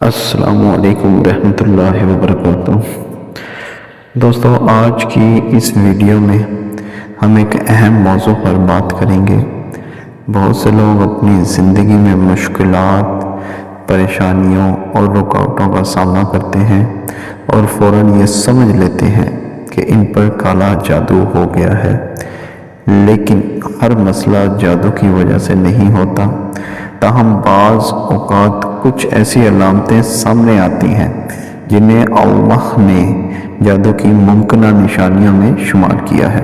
السلام علیکم ورحمۃ اللہ وبرکاتہ۔ دوستو، آج کی اس ویڈیو میں ہم ایک اہم موضوع پر بات کریں گے۔ بہت سے لوگ اپنی زندگی میں مشکلات، پریشانیوں اور رکاوٹوں کا سامنا کرتے ہیں اور فوراً یہ سمجھ لیتے ہیں کہ ان پر کالا جادو ہو گیا ہے، لیکن ہر مسئلہ جادو کی وجہ سے نہیں ہوتا۔ تاہم بعض اوقات کچھ ایسی علامتیں سامنے آتی ہیں جنہیں اللہ نے جادو کی ممکنہ نشانیوں میں شمار کیا ہے۔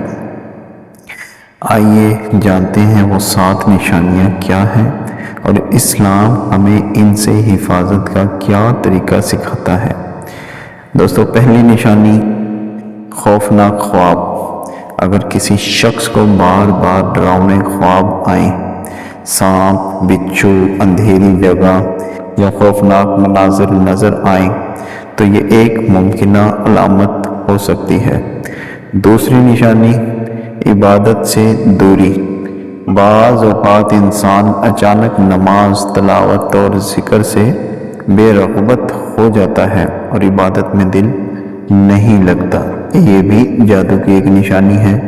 آئیے جانتے ہیں وہ 7 نشانیاں کیا ہیں اور اسلام ہمیں ان سے حفاظت کا کیا طریقہ سکھاتا ہے۔ دوستو، پہلی نشانی خوفناک خواب۔ اگر کسی شخص کو بار بار ڈراؤنے خواب آئیں، سانپ، بچھو، اندھیری جگہ یا خوفناک مناظر نظر آئیں تو یہ ایک ممکنہ علامت ہو سکتی ہے۔ دوسری نشانی عبادت سے دوری۔ بعض اوقات انسان اچانک نماز، تلاوت اور ذکر سے بے رغبت ہو جاتا ہے اور عبادت میں دل نہیں لگتا، یہ بھی جادو کی ایک نشانی ہے۔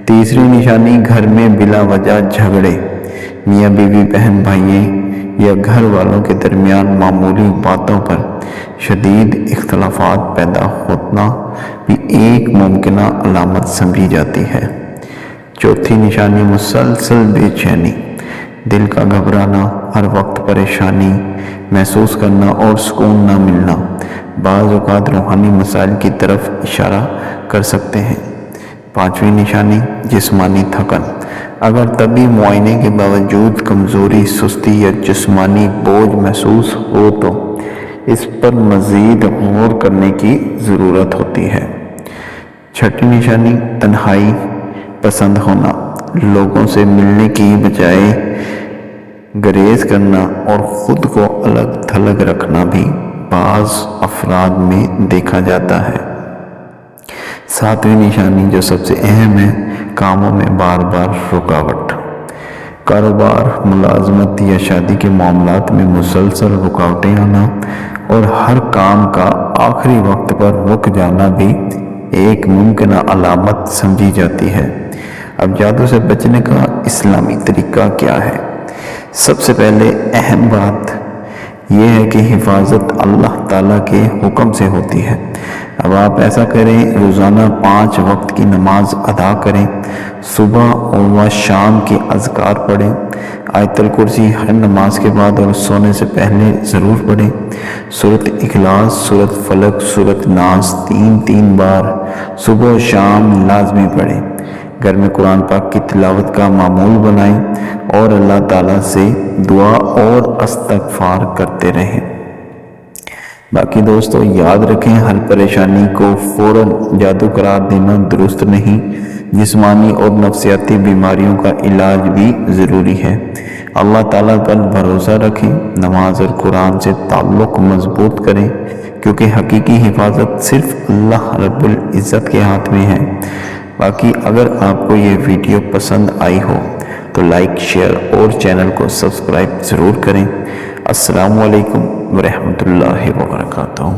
تیسری نشانی گھر میں بلا وجہ جھگڑے۔ میاں بیوی، بہن بھائیوں یا گھر والوں کے درمیان معمولی باتوں پر شدید اختلافات پیدا ہونا بھی ایک ممکنہ علامت سمجھی جاتی ہے۔ چوتھی نشانی مسلسل بے چینی۔ دل کا گھبرانا، ہر وقت پریشانی محسوس کرنا اور سکون نہ ملنا بعض اوقات روحانی مسائل کی طرف اشارہ کر سکتے ہیں۔ پانچویں نشانی جسمانی تھکن۔ اگر طبی معائنے کے باوجود کمزوری، سستی یا جسمانی بوجھ محسوس ہو تو اس پر مزید غور کرنے کی ضرورت ہوتی ہے۔ چھٹی نشانی تنہائی پسند ہونا۔ لوگوں سے ملنے کی بجائے گریز کرنا اور خود کو الگ تھلگ رکھنا بھی بعض افراد میں دیکھا جاتا ہے۔ ساتویں نشانی جو سب سے اہم ہے، کاموں میں بار بار رکاوٹ۔ کاروبار، ملازمت یا شادی کے معاملات میں مسلسل رکاوٹیں آنا اور ہر کام کا آخری وقت پر رک جانا بھی ایک ممکنہ علامت سمجھی جاتی ہے۔ اب جادو سے بچنے کا اسلامی طریقہ کیا ہے؟ سب سے پہلے اہم بات یہ ہے کہ حفاظت اللہ تعالیٰ کے حکم سے ہوتی ہے۔ اب آپ ایسا کریں، روزانہ 5 وقت کی نماز ادا کریں، صبح و شام کے اذکار پڑھیں، آیت الکرسی ہر نماز کے بعد اور سونے سے پہلے ضرور پڑھیں، سورۃ اخلاص، سورۃ فلق، سورۃ ناس 3 بار صبح و شام لازمی پڑھیں۔ گھر میں قرآن پاک کی تلاوت کا معمول بنائیں اور اللہ تعالیٰ سے دعا اور استغفار کرتے رہیں۔ باقی دوستو، یاد رکھیں، ہر پریشانی کو فوراً جادو قرار دینا درست نہیں۔ جسمانی اور نفسیاتی بیماریوں کا علاج بھی ضروری ہے۔ اللہ تعالیٰ پر بھروسہ رکھیں، نماز اور قرآن سے تعلق مضبوط کریں، کیونکہ حقیقی حفاظت صرف اللہ رب العزت کے ہاتھ میں ہے۔ باقی اگر آپ کو یہ ویڈیو پسند آئی ہو تو لائک، شیئر اور چینل کو سبسکرائب ضرور کریں۔ السلام علیکم ورحمۃ اللہ وبرکاتہ۔